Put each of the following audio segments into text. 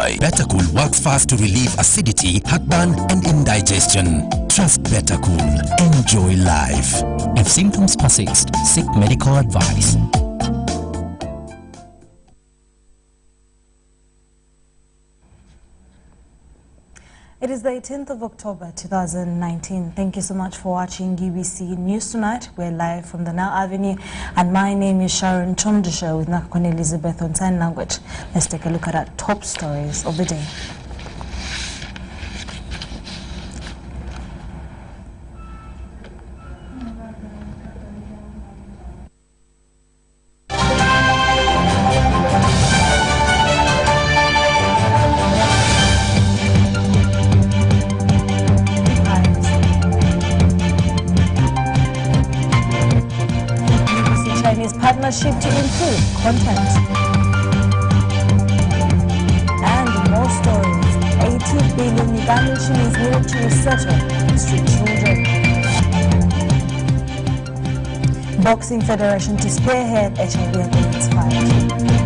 why. Better Cool works fast to relieve acidity, heartburn, and indigestion. Trust Better Cool. Enjoy life. If symptoms persist, seek medical advice. It is the 18th of October 2019. Thank you so much for watching UBC News Tonight. We're live from the Nile Avenue, and my name is Sharon Chomdusha with Nakon Elizabeth on Sign Language. Let's take a look at our top stories of the day. Partnership to improve content. And more stories. 80 billion Ugandan shillings needed to resettle street children. Boxing Federation to spearhead HIV and AIDS fight.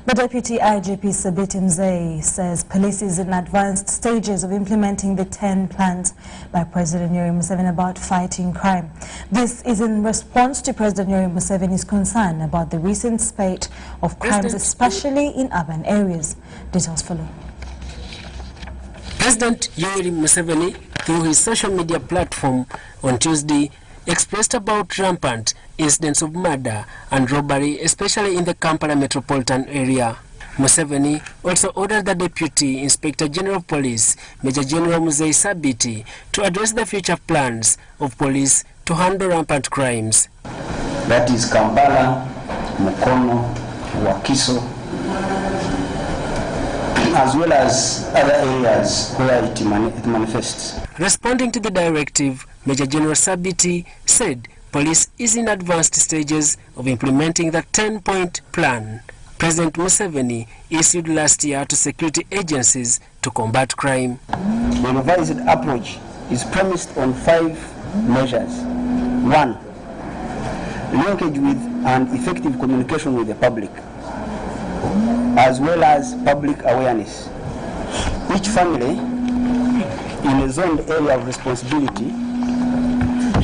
The Deputy IGP Sabiti Mzee says police is in advanced stages of implementing the 10 plans by President Yoweri Museveni about fighting crime. This is in response to President Yoweri Museveni's concern about the recent spate of crimes, especially in urban areas. Details follow. President Yoweri Museveni, through his social media platform on Tuesday, expressed about rampant incidents of murder and robbery, especially in the Kampala metropolitan area. Museveni also ordered the Deputy Inspector General of Police, Major General Mzee Sabiti, to address the future plans of police to handle rampant crimes. That is Kampala, Mukono, Wakiso, as well as other areas where it manifests. Responding to the directive, Major General Sabiti said police is in advanced stages of implementing the 10-point plan President Museveni issued last year to security agencies to combat crime. The revised approach is premised on 5 measures. 1. Linkage with and effective communication with the public, as well as public awareness. Each family in a zoned area of responsibility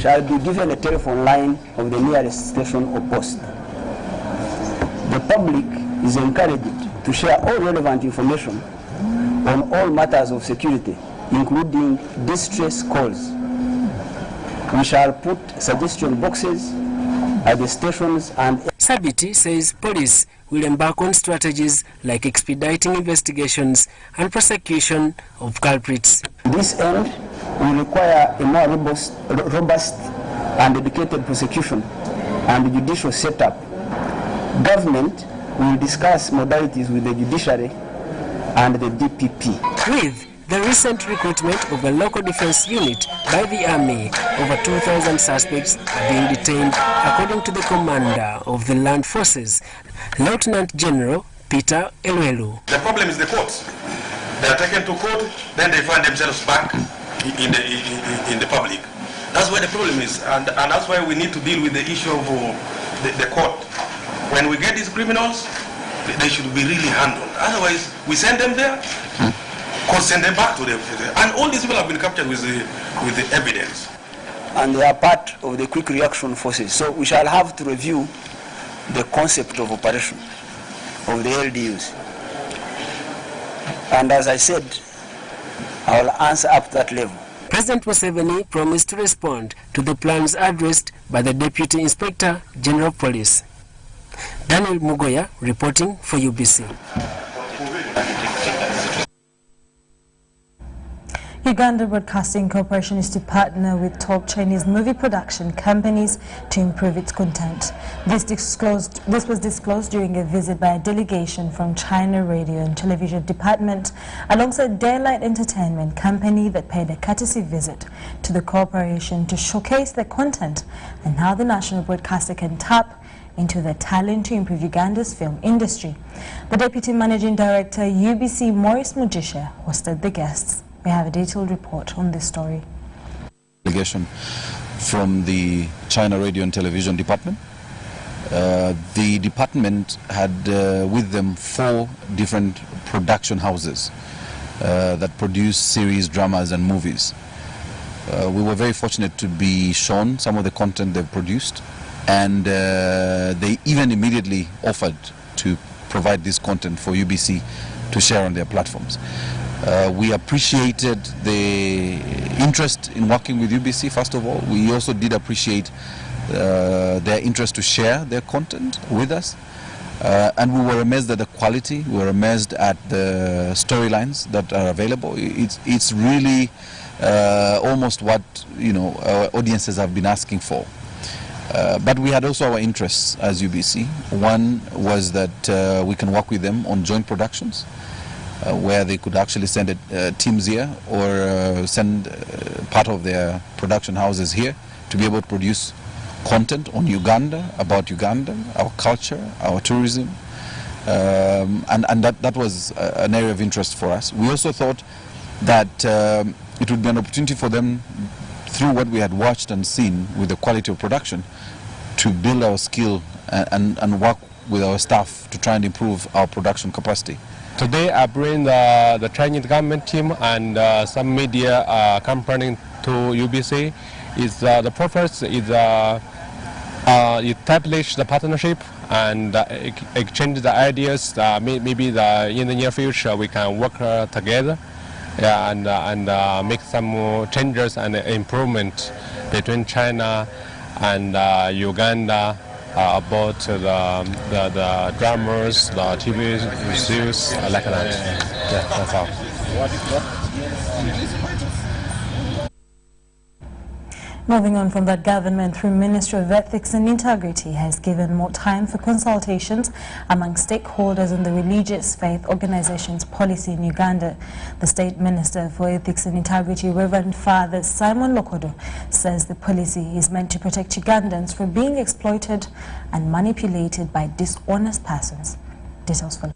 shall be given a telephone line of the nearest station or post. The public is encouraged to share all relevant information on all matters of security, including distress calls. We shall put suggestion boxes at the stations and... Sabiti says police will embark on strategies like expediting investigations and prosecution of culprits. This end will require a more robust and dedicated prosecution and judicial setup. Government will discuss modalities with the judiciary and the DPP. With the recent recruitment of a local defense unit by the army, over 2,000 suspects are being detained, according to the commander of the land forces, Lieutenant General Peter Elwelu. The problem is the courts. They are taken to court, then they find themselves back in the public. That's where the problem is, and that's why we need to deal with the issue of the court. When we get these criminals, they should be really handled. Otherwise, we send them there, or send them back to them. And all these people have been captured with the evidence. And they are part of the quick reaction forces. So we shall have to review the concept of operation of the LDUs. And as I said, I will answer up to that level. President Museveni promised to respond to the plans addressed by the Deputy Inspector General of Police. Daniel Mugoya reporting for UBC. Uganda Broadcasting Corporation is to partner with top Chinese movie production companies to improve its content. This was disclosed during a visit by a delegation from China Radio and Television Department alongside Daylight Entertainment Company that paid a courtesy visit to the corporation to showcase their content and how the national broadcaster can tap into their talent to improve Uganda's film industry. The Deputy Managing Director, UBC Maurice Mujisha, hosted the guests. We have a detailed report on this story. Delegation from the China Radio and Television Department. The department had with them 4 different production houses that produce series, dramas and movies. We were very fortunate to be shown some of the content they've produced, and they even immediately offered to provide this content for UBC to share on their platforms. We appreciated the interest in working with UBC, first of all. We also did appreciate their interest to share their content with us. And we were amazed at the quality, we were amazed at the storylines that are available. It's really almost what our audiences have been asking for. But we had also our interests as UBC. One was that we can work with them on joint productions, where they could actually send teams here or send part of their production houses here to be able to produce content on Uganda, about Uganda, our culture, our tourism, and that was an area of interest for us. We also thought that it would be an opportunity for them, through what we had watched and seen with the quality of production, to build our skill and work with our staff to try and improve our production capacity. Today I bring the Chinese government team and some media company to UBC. The purpose is establish the partnership and exchange the ideas. Maybe in the near future we can work together, and make some changes and improvement between China and Uganda about the dramas, the TV series, like that. Yeah, that's all. Moving on from that, government through Ministry of Ethics and Integrity has given more time for consultations among stakeholders on the religious faith organization's policy in Uganda. The State Minister for Ethics and Integrity, Reverend Father Simon Lokodo, says the policy is meant to protect Ugandans from being exploited and manipulated by dishonest persons. Details follow.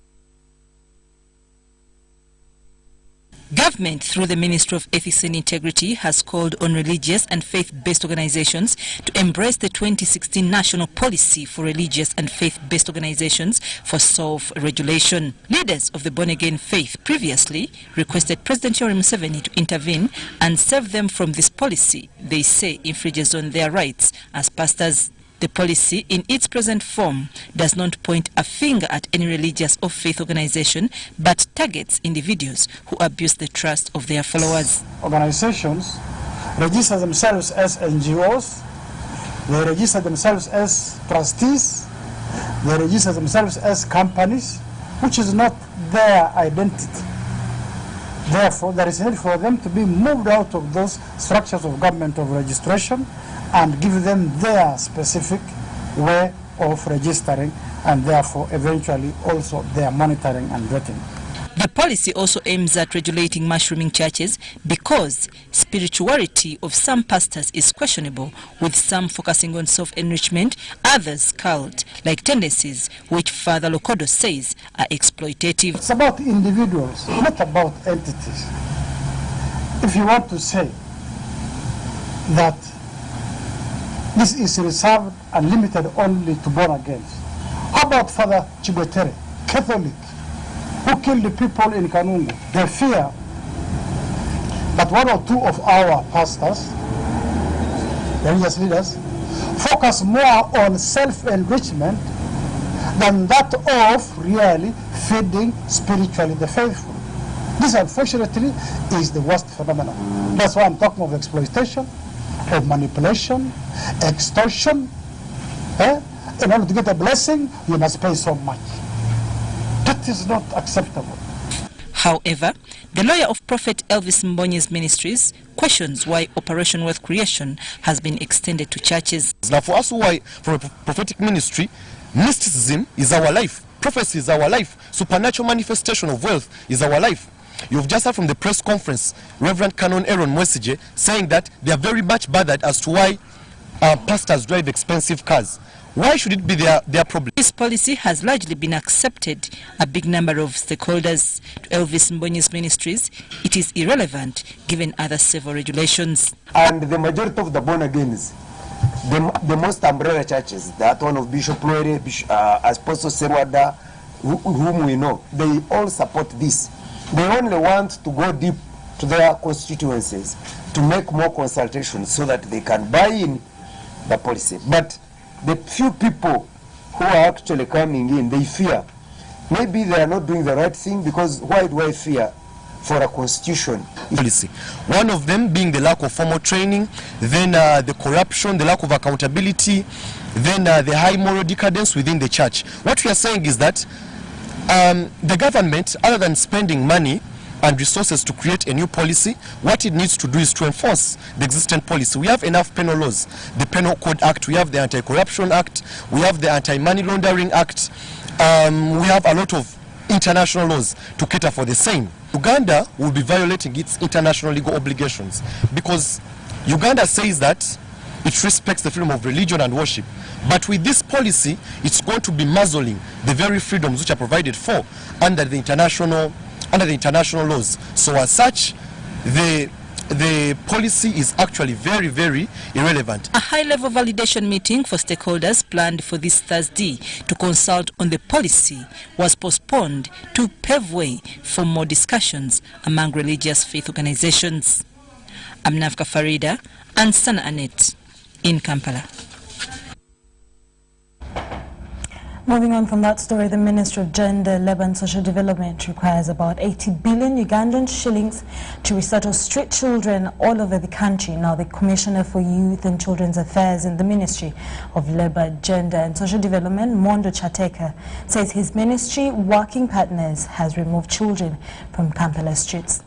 Government, through the Ministry of Ethics and Integrity, has called on religious and faith-based organizations to embrace the 2016 National Policy for Religious and Faith-Based Organizations for Self-Regulation. Leaders of the born-again faith previously requested President Yoweri Museveni to intervene and save them from this policy they say infringes on their rights as pastors. The policy, in its present form, does not point a finger at any religious or faith organization, but targets individuals who abuse the trust of their followers. Organizations register themselves as NGOs, they register themselves as trustees, they register themselves as companies, which is not their identity. Therefore, there is need for them to be moved out of those structures of government of registration and give them their specific way of registering, and therefore eventually also their monitoring and vetting. The policy also aims at regulating mushrooming churches because spirituality of some pastors is questionable, with some focusing on self-enrichment, others cult-like tendencies, which Father Lokodo says are exploitative. It's about individuals, not about entities. If you want to say that this is reserved and limited only to born again, how about Father Chigotere, Catholic, who killed the people in Kanungu? They fear that one or two of our pastors, religious leaders, focus more on self-enrichment than that of really feeding spiritually the faithful. This, unfortunately, is the worst phenomenon. That's why I'm talking of exploitation, of manipulation, extortion. In order to get a blessing, you must pay so much. That is not acceptable. However, the lawyer of Prophet Elvis Mbonye's ministries questions why Operation Wealth Creation has been extended to churches. Now, for us who are from a prophetic ministry, mysticism is our life, prophecy is our life, supernatural manifestation of wealth is our life. You've just heard from the press conference Reverend Canon Aaron Mwesige saying that they are very much bothered as to why pastors drive expensive cars. Why should it be their problem? This policy has largely been accepted. A big number of stakeholders to Elvis Mbonye's ministries, it it is irrelevant given other civil regulations. And the majority of the born-agains, the most umbrella churches, that one of Bishop Loere, Apostle Serwada, whom we know, they all support this. They only want to go deep to their constituencies to make more consultations so that they can buy in the policy. But the few people who are actually coming in, they fear. Maybe they are not doing the right thing, because why do I fear for a constitution policy? One of them being the lack of formal training, then the corruption, the lack of accountability, then the high moral decadence within the church. What we are saying is that the government, other than spending money and resources to create a new policy, what it needs to do is to enforce the existing policy. We have enough penal laws, the Penal Code Act, we have the Anti-Corruption Act, we have the Anti-Money Laundering Act, we have a lot of international laws to cater for the same. Uganda will be violating its international legal obligations because Uganda says that it respects the freedom of religion and worship. But with this policy, it's going to be muzzling the very freedoms which are provided for under the international laws. So as such, the policy is actually very, very irrelevant. A high-level validation meeting for stakeholders planned for this Thursday to consult on the policy was postponed to pave way for more discussions among religious faith organizations. I'm Navka Farida and Sana Anet in Kampala. Moving on from that story, the Ministry of Gender, Labour and Social Development requires about 80 billion Ugandan shillings to resettle street children all over the country. Now, the Commissioner for Youth and Children's Affairs in the Ministry of Labour, Gender and Social Development, Mondo Chateka, says his ministry working partners has removed children from Kampala streets.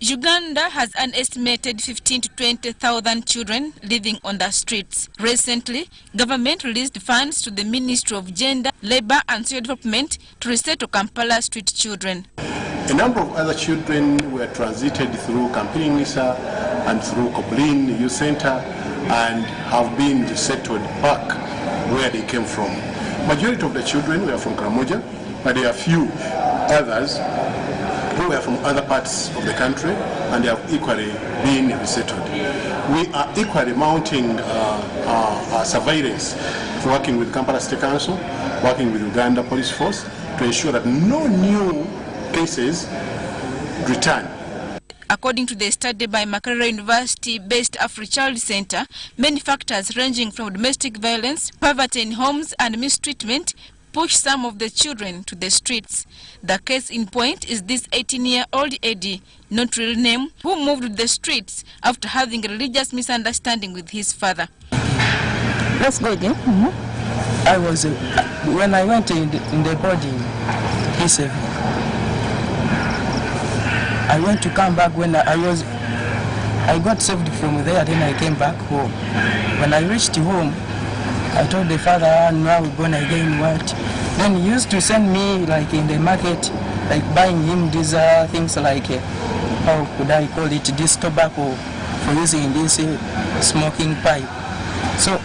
Uganda has an estimated 15 to 20,000 children living on the streets. Recently, government released funds to the Ministry of Gender, Labour and Social Development to resettle Kampala street children. A number of other children were transited through Kampirinisa and through Koblin Youth Center and have been resettled back where they came from. Majority of the children were from Karamoja, but there are few others who were from other parts of the country, and they have equally been resettled. We are equally mounting surveillance, working with Kampala State Council, working with Uganda Police Force to ensure that no new cases return. According to the study by Makerere University-based AfriChild Center, many factors ranging from domestic violence, poverty in homes and mistreatment push some of the children to the streets. The case in point is this 18-year-old Eddie, not real name, who moved to the streets after having a religious misunderstanding with his father. Let's go again. I was, when I went in the body, he said, I went to come back when I got saved from there, then I came back home. When I reached home, I told the father, now we're going again, what? Then he used to send me, like in the market, like buying him these things like, how could I call it, this tobacco for using this smoking pipe. So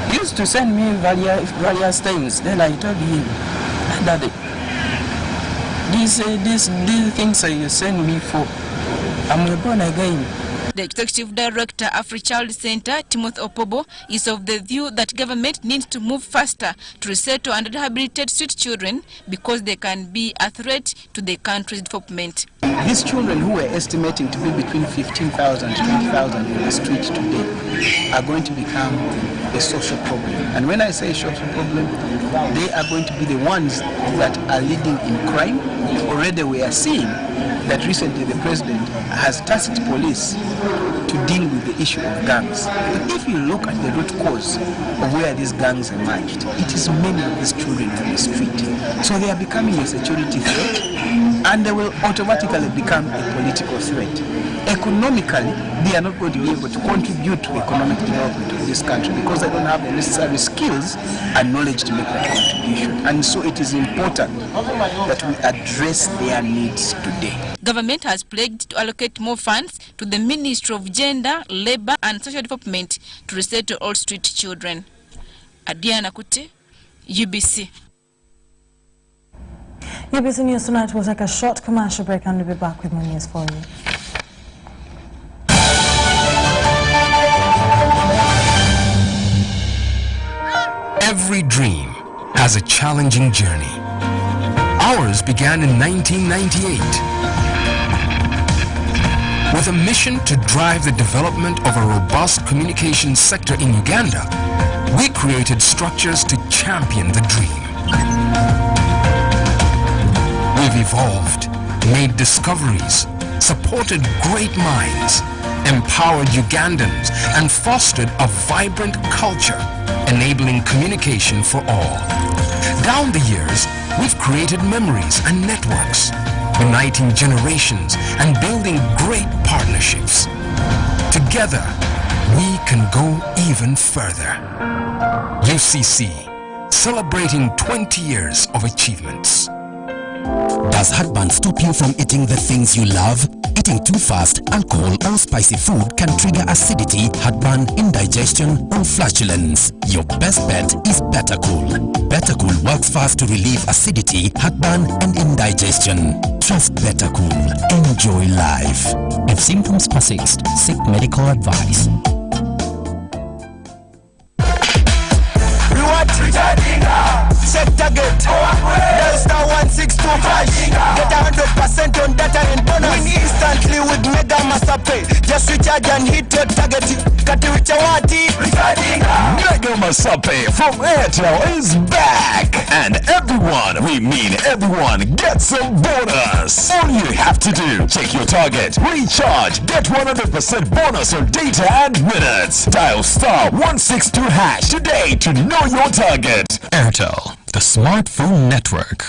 he used to send me various things. Then I told him, Daddy, these things you send me for, I'm born again. The Executive Director, AfriChild Center, Timothy Opobo, is of the view that government needs to move faster to resettle and rehabilitate street children because they can be a threat to the country's development. These children who were estimating to be between 15,000 to 20,000 in the street today are going to become a social problem. And when I say social problem, they are going to be the ones that are leading in crime. Already we are seeing that recently the president has tasked police to deal with the issue of gangs. But if you look at the root cause of where these gangs emerged, it is many of these children from the street. So they are becoming a security threat, and they will automatically become a political threat. Economically, they are not going to be able to contribute to economic development of this country because they don't have the necessary skills and knowledge to make that contribution. And so it is important that we address their needs today. Government has pledged to allocate more funds to the Ministry of Gender, Labour and Social Development to resettle all street children. Adiana Kute, UBC. UBC News Tonight will take a short commercial break and we'll be back with more news for you. Every dream has a challenging journey. Ours began in 1998 with a mission to drive the development of a robust communications sector in Uganda. We created structures to champion the dream. We've evolved, made discoveries, supported great minds, empowered Ugandans, and fostered a vibrant culture, enabling communication for all. Down the years, we've created memories and networks, uniting generations and building great partnerships. Together, we can go even further. UCC, celebrating 20 years of achievements. Does heartburn stop you from eating the things you love? Eating too fast, alcohol or spicy food can trigger acidity, heartburn, indigestion or flatulence. Your best bet is Better Cool. Better Cool works fast to relieve acidity, heartburn and indigestion. Trust Better Cool. Enjoy life. If symptoms persist, seek medical advice. Set target. Dial star 162 hash. Get 100% on data and bonus. Win instantly with Mega Master Pay. Just recharge and hit your target. Katiwicha wati. Mega Master Pay from Airtel is back, and everyone, we mean everyone, gets some bonus. All you have to do, check your target, recharge, get 100% bonus on data and minutes. Dial star 162 hash today to know your target. Airtel, the smartphone network.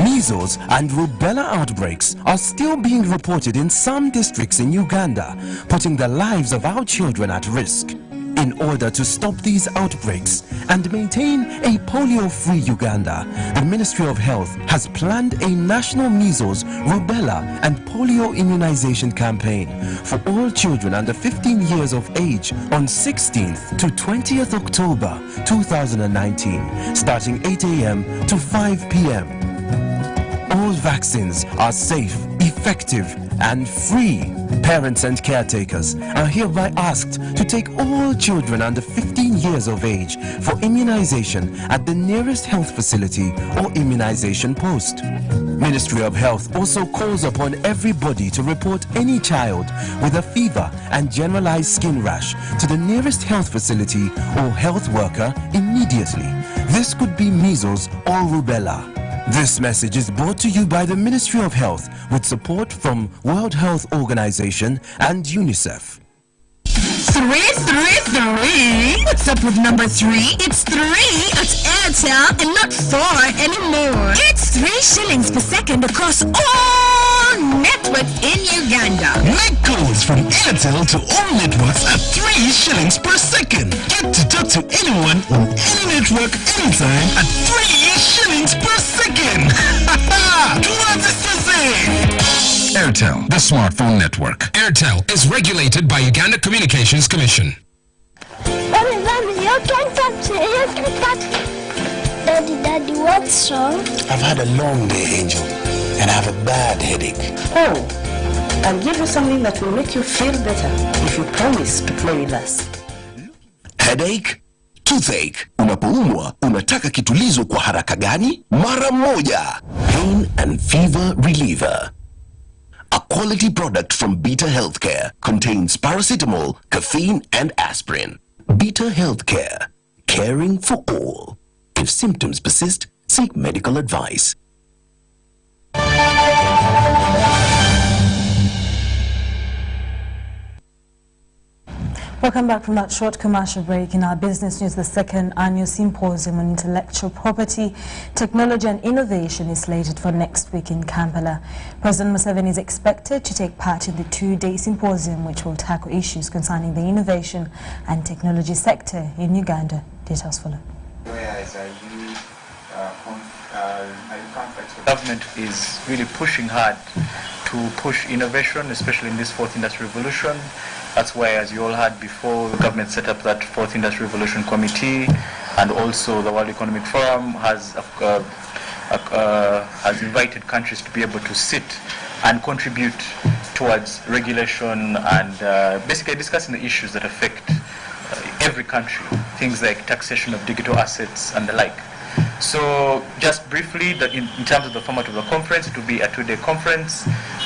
Measles and rubella outbreaks are still being reported in some districts in Uganda, putting the lives of our children at risk. In order to stop these outbreaks and maintain a polio-free Uganda, the Ministry of Health has planned a national measles, rubella and polio immunization campaign for all children under 15 years of age on 16th to 20th October 2019, starting 8 a.m. to 5 p.m. All vaccines are safe, effective, and free. Parents and caretakers are hereby asked to take all children under 15 years of age for immunization at the nearest health facility or immunization post. Ministry of Health also calls upon everybody to report any child with a fever and generalized skin rash to the nearest health facility or health worker immediately. This could be measles or rubella. This message is brought to you by the Ministry of Health with support from World Health Organization and UNICEF. 333. What's up with number 3? It's 3 at Airtel and not 4 anymore. It's 3 shillings per second across all networks in Uganda. Make calls from Airtel to all networks at 3 shillings per second. Get to talk to anyone on any network anytime at 3 shillings per second. Airtel, the smartphone network. Airtel is regulated by Uganda Communications Commission. Daddy, what's wrong? I've had a long day, Angel, and I have a bad headache. Oh, I'll give you something that will make you feel better if you promise to play with us. Headache? Toothache. Unapoumwa, unataka kitulizo kwa haraka gani? Mara moja. Pain and fever reliever. A quality product from Beta Healthcare contains paracetamol, caffeine, and aspirin. Beta Healthcare, caring for all. If symptoms persist, seek medical advice. Welcome back from that short commercial break. In our business news, the second annual symposium on intellectual property, technology and innovation is slated for next week in Kampala. President Museveni is expected to take part in the 2-day symposium, which will tackle issues concerning the innovation and technology sector in Uganda. Details follow. Whereas are you confident the government is really pushing hard to push innovation, especially in this fourth industrial revolution? That's why, as you all heard before, the government set up that fourth industrial revolution committee, and also the World Economic Forum has invited countries to be able to sit and contribute towards regulation and basically discussing the issues that affect every country, things like taxation of digital assets and the like. So just briefly, in terms of the format of the conference, it will be a 2-day conference.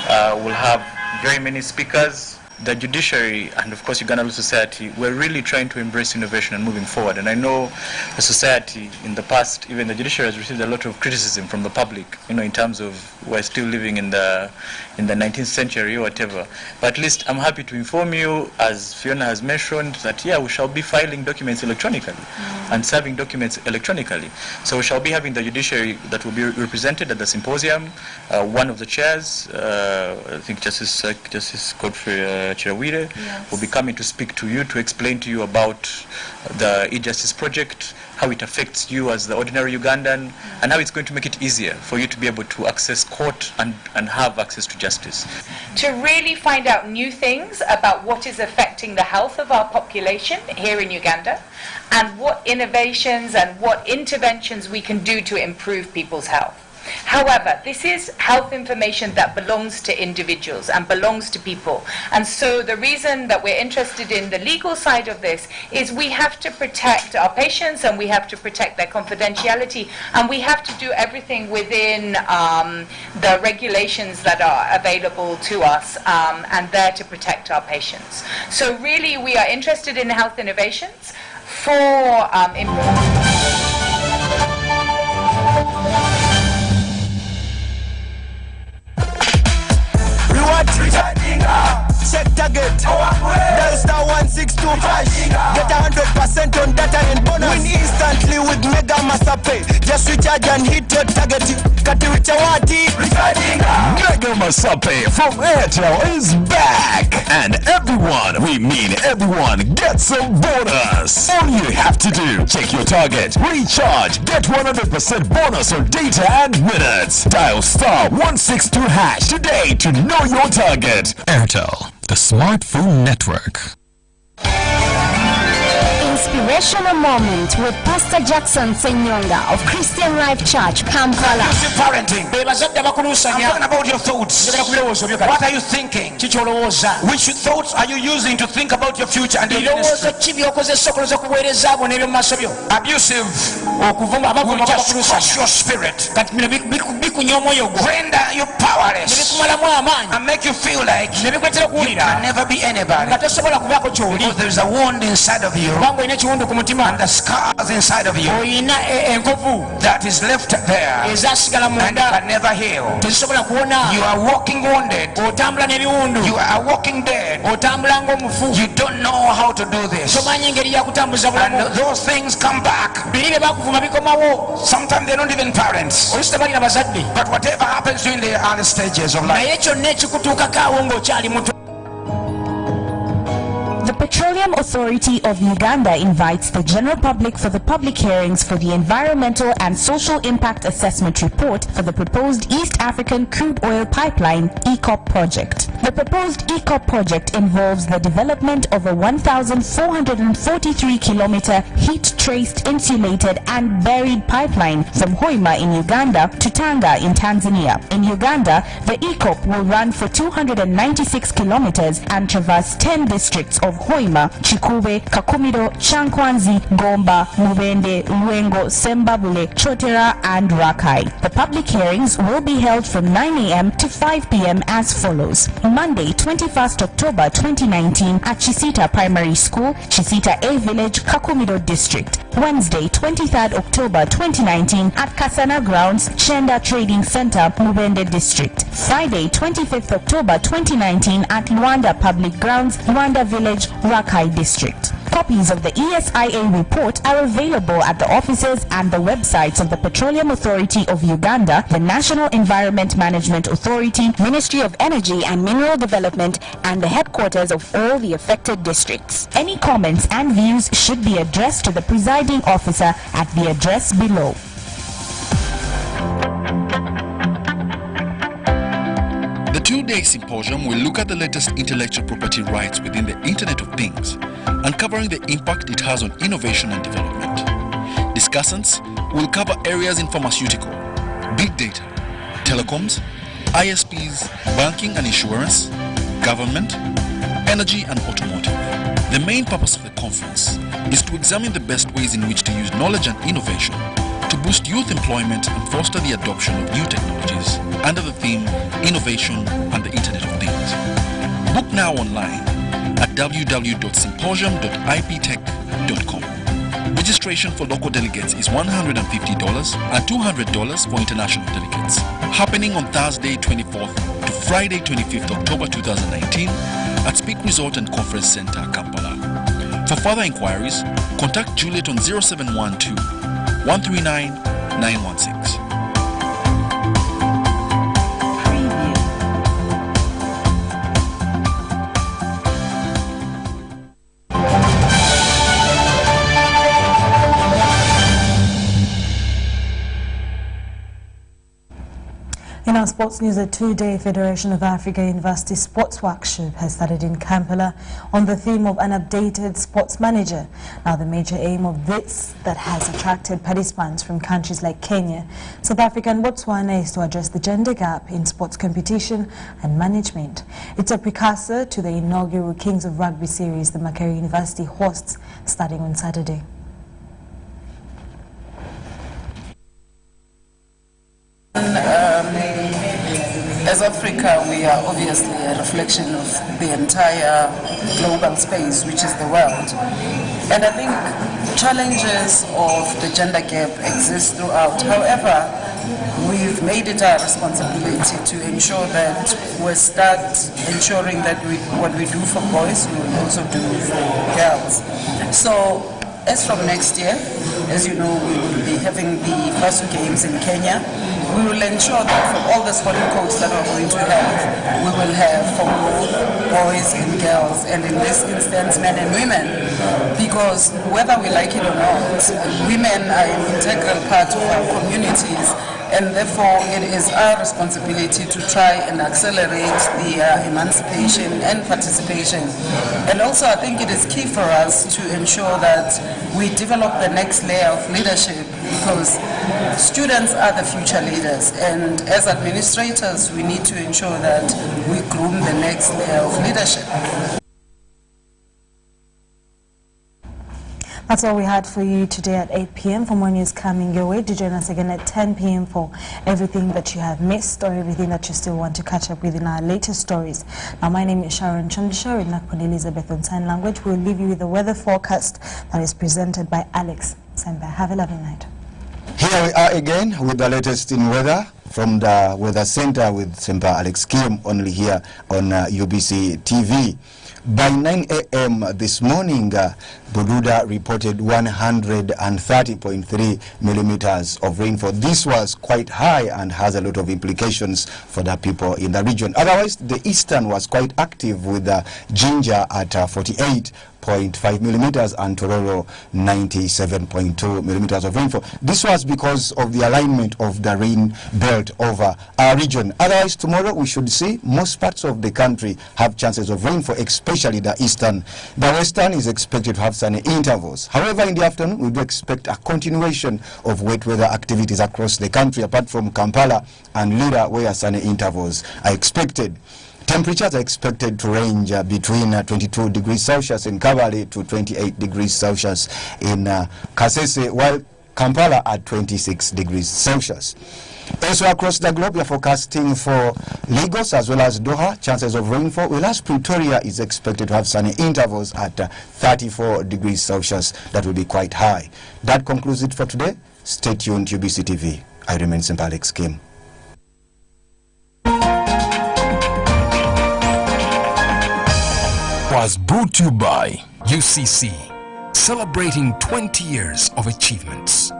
We'll have very many speakers. The judiciary and of course Uganda Law Society, we're really trying to embrace innovation and moving forward. And I know the society in the past, even the judiciary has received a lot of criticism from the public, in terms of we're still living in the 19th century or whatever. But at least I'm happy to inform you, as Fiona has mentioned, that we shall be filing documents electronically and serving documents electronically. So we shall be having the judiciary that will be represented at the symposium. One of the chairs, I think Justice Godfrey Chirawire, will be coming to speak to you, to explain to you about the e-justice project, how it affects you as the ordinary Ugandan, and how it's going to make it easier for you to be able to access court and have access to justice. To really find out new things about what is affecting the health of our population here in Uganda, and what innovations and what interventions we can do to improve people's health. However, this is health information that belongs to individuals and belongs to people. And so the reason that we're interested in the legal side of this is we have to protect our patients and we have to protect their confidentiality, and we have to do everything within the regulations that are available to us and there to protect our patients. So really we are interested in health innovations for check target. Dial star 162 hash. Get 100% on data and bonus. Win instantly with Mega Master Pay. Just recharge and hit your target. Mega Master Pay from Airtel is back, and everyone, we mean everyone, gets some bonus. All you have to do, check your target, recharge, get 100% bonus on data and minutes. Dial star 162 hash today to know your target. Airtel, the smartphone network. Inspirational moment with Pastor Jackson Senyonga of Christian Life Church, Kampala. Parenting. I'm talking about your thoughts. What are you thinking? Which thoughts are you using to think about your future and your ministry? Abusive will just crush your spirit, render you powerless, and make you feel like you can never be anybody, because there is a wound inside of you and the scars inside of you that is left there and can never heal. You are walking wounded, you are walking dead, you don't know how to do this, and those things come back. Sometimes they don't even parents, but whatever happens during the early stages of life. The Petroleum Authority of Uganda invites the general public for the public hearings for the Environmental and Social Impact Assessment Report for the proposed East African Crude Oil Pipeline EACOP project. The proposed EACOP project involves the development of a 1,443-kilometer heat-traced, insulated and buried pipeline from Hoima in Uganda to Tanga in Tanzania. In Uganda, the EACOP will run for 296 kilometers and traverse 10 districts of Hoima, Chikube, Kakumiro, Chankwanzi, Gomba, Mubende, Luengo, Sembabule, Chotera and Rakai. The public hearings will be held from 9 a.m. to 5 p.m. as follows. Monday, 21st October 2019 at Chisita Primary School, Chisita A Village, Kakumiro District. Wednesday, 23rd October 2019 at Kasana Grounds, Chenda Trading Center, Mubende District. Friday, 25th October 2019 at Luanda Public Grounds, Luanda Village, Rakai District. Copies of the ESIA report are available at the offices and the websites of the Petroleum Authority of Uganda, the National Environment Management Authority, Ministry of Energy and Mineral Development, and the headquarters of all the affected districts. Any comments and views should be addressed to the presiding officer at the address below. The two-day symposium will look at the latest intellectual property rights within the Internet of Things, uncovering the impact it has on innovation and development. discussants will cover areas in pharmaceutical, big data, telecoms, ISPs, banking and insurance, government, energy and automotive. The main purpose of the conference is to examine the best ways in which to use knowledge and innovation to boost youth employment and foster the adoption of new technologies under the theme Innovation and the Internet of Things. Book now online at www.symposium.iptech.com. Registration for local delegates is $150 and $200 for international delegates. Happening on Thursday 24th to Friday 25th October 2019 at Speak Resort and Conference Center, Kampala. For further inquiries, contact Juliet on 0712 139 916. In our sports news, a two-day Federation of Africa University Sports Workshop has started in Kampala on the theme of an updated sports manager. Now, the major aim of this that has attracted participants from countries like Kenya, South Africa and Botswana is to address the gender gap in sports competition and management. It's a precursor to the inaugural Kings of Rugby series the Makerere University hosts starting on Saturday. As Africa, we are obviously a reflection of the entire global space, which is the world. And I think challenges of the gender gap exist throughout. However, we've made it our responsibility to ensure that we start ensuring that what we do for boys, we will also do for girls. So, as from next year, as you know, we will be having the first games in Kenya. We will ensure that for all the sporting codes that we're going to have, we will have for both boys and girls, and in this instance, men and women. Because whether we like it or not, women are an integral part of our communities, and therefore it is our responsibility to try and accelerate the emancipation and participation. And also I think it is key for us to ensure that we develop the next layer of leadership, because students are the future leaders, and as administrators we need to ensure that we groom the next layer of leadership. That's all we had for you today at 8 p.m. For more news coming your way, do join us again at 10 p.m. for everything that you have missed or everything that you still want to catch up with in our latest stories. Now, my name is Sharon Chandisha with Nakpon Elizabeth on Sign Language. We'll leave you with the weather forecast that is presented by Alex Semba. Have a lovely night. Here we are again with the latest in weather from the Weather Center with Semba Alex Kim, only here on UBC TV. By 9 a.m. this morning, Bududa reported 130.3 millimeters of rainfall. This was quite high and has a lot of implications for the people in the region. Otherwise, the eastern was quite active with Jinja at 48.5 millimeters and Tororo 97.2 millimeters of rainfall. This was because of the alignment of the rain belt over our region. Otherwise, tomorrow we should see most parts of the country have chances of rainfall, especially the eastern. The western is expected to have sunny intervals. However, in the afternoon, we do expect a continuation of wet weather activities across the country, apart from Kampala and Lira, where sunny intervals are expected. Temperatures are expected to range between 22 degrees Celsius in Kabale to 28 degrees Celsius in Kasese, while Kampala at 26 degrees Celsius. Also across the globe, we are forecasting for Lagos as well as Doha chances of rainfall, whereas Pretoria is expected to have sunny intervals at 34 degrees Celsius. That will be quite high. That concludes it for today. Stay tuned to UBC TV. I remain Semba Alex Kim. Was brought to you by UCC, celebrating 20 years of achievements.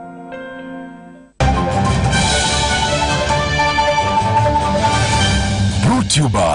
Brought to you by